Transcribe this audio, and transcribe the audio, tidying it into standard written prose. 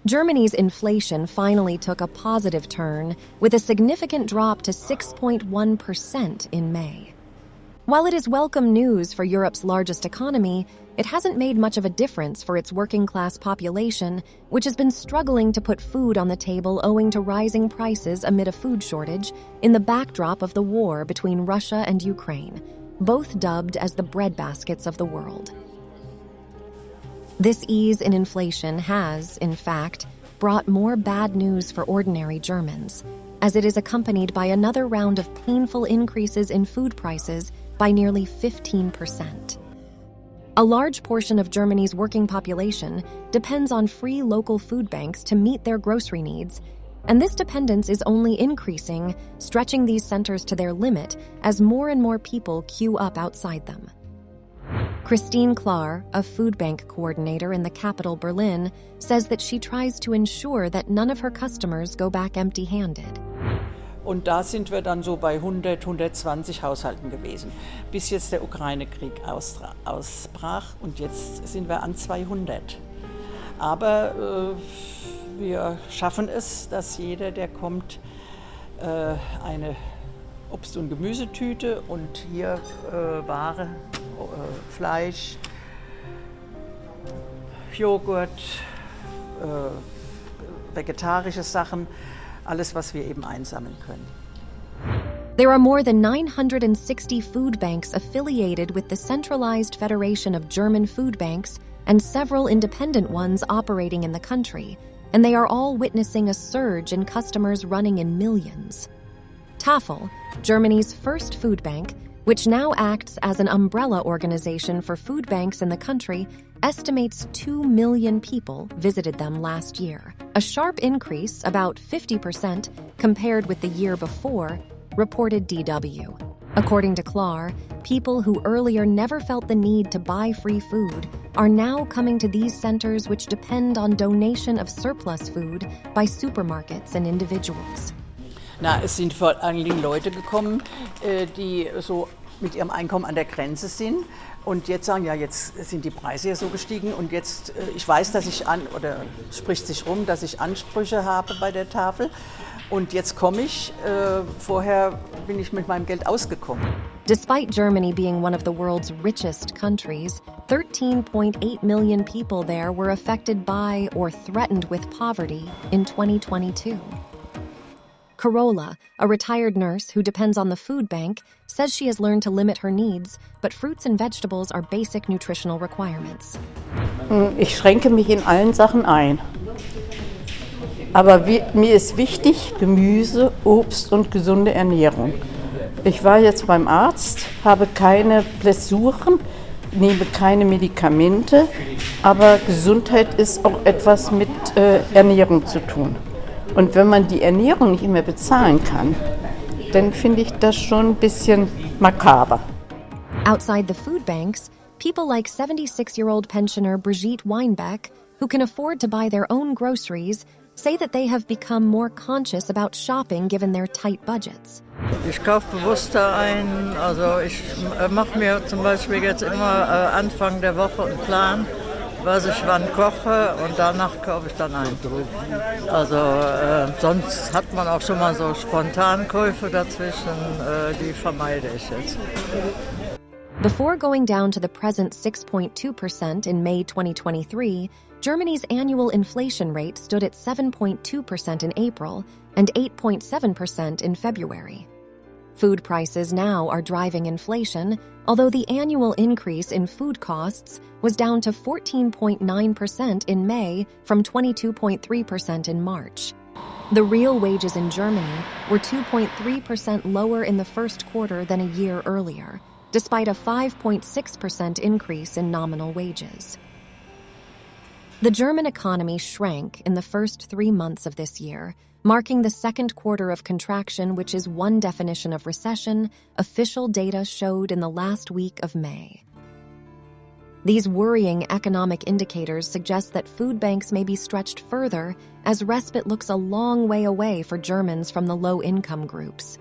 Germany's inflation finally took a positive turn, with a significant drop to 6.1% in May. While it is welcome news for Europe's largest economy, it hasn't made much of a difference for its working-class population, which has been struggling to put food on the table owing to rising prices amid a food shortage in the backdrop of the war between Russia and Ukraine, both dubbed as the breadbaskets of the world. This ease in inflation has, in fact, brought more bad news for ordinary Germans, as it is accompanied by another round of painful increases in food prices by nearly 15%. A large portion of Germany's working population depends on free local food banks to meet their grocery needs, and this dependence is only increasing, stretching these centers to their limit as more and more people queue up outside them. Christine Klar, a food bank coordinator in the capital Berlin, says that she tries to ensure that none of her customers go back empty-handed. Und da sind wir dann so bei 100, 120 Haushalten gewesen, bis jetzt der Ukraine-Krieg ausbrach und jetzt sind wir an 200. Aber wir schaffen es, dass jeder, der kommt, eine Obst- und Gemüsetüte und hier Ware, Fleisch, Joghurt, vegetarische Sachen, alles, was wir eben einsammeln können. There are more than 960 food banks affiliated with the centralized Federation of German Food Banks and several independent ones operating in the country, and they are all witnessing a surge in customers running in millions. Tafel, Germany's first food bank, which now acts as an umbrella organization for food banks in the country, estimates 2 million people visited them last year, a sharp increase, about 50%, compared with the year before, reported DW. According to Klar, people who earlier never felt the need to buy free food are now coming to these centers which depend on donation of surplus food by supermarkets and individuals. Es sind vor allen Dingen Leute gekommen, die so mit ihrem Einkommen an der Grenze sind und jetzt sagen, ja, jetzt sind die Preise ja so gestiegen und jetzt, ich weiß, dass ich spricht sich rum, dass ich Ansprüche habe bei der Tafel und jetzt komme ich, vorher bin ich mit meinem Geld ausgekommen. Despite Germany being one of the world's richest countries, 13.8 million people there were affected by or threatened with poverty in 2022. Carola, a retired nurse who depends on the food bank, says she has learned to limit her needs, but fruits and vegetables are basic nutritional requirements. Ich schränke mich in allen Sachen ein. Aber mir ist wichtig Gemüse, Obst und gesunde Ernährung. Ich war jetzt beim Arzt, habe keine Blessuren, nehme keine Medikamente, aber Gesundheit ist auch etwas mit Ernährung zu tun. Und wenn man die Ernährung nicht mehr bezahlen kann, dann finde ich das schon ein bisschen makaber. Outside the food banks, people like 76-year-old pensioner Brigitte Weinbeck, who can afford to buy their own groceries, say that they have become more conscious about shopping given their tight budgets. Ich kaufe bewusster ein, also ich mache mir zum Beispiel jetzt immer Anfang der Woche einen Plan, was ich wann koche und danach kaufe ich dann ein. Also sonst hat man auch schon mal so Spontankäufe dazwischen, die vermeide ich jetzt. Before going down to the present 6.2% in May 2023, Germany's annual inflation rate stood at 7.2% in April and 8.7% in February. Food prices now are driving inflation, although the annual increase in food costs was down to 14.9% in May from 22.3% in March. The real wages in Germany were 2.3% lower in the first quarter than a year earlier, despite a 5.6% increase in nominal wages. The German economy shrank in the first 3 months of this year, marking the second quarter of contraction, which is one definition of recession, official data showed in the last week of May. These worrying economic indicators suggest that food banks may be stretched further as respite looks a long way away for Germans from the low-income groups.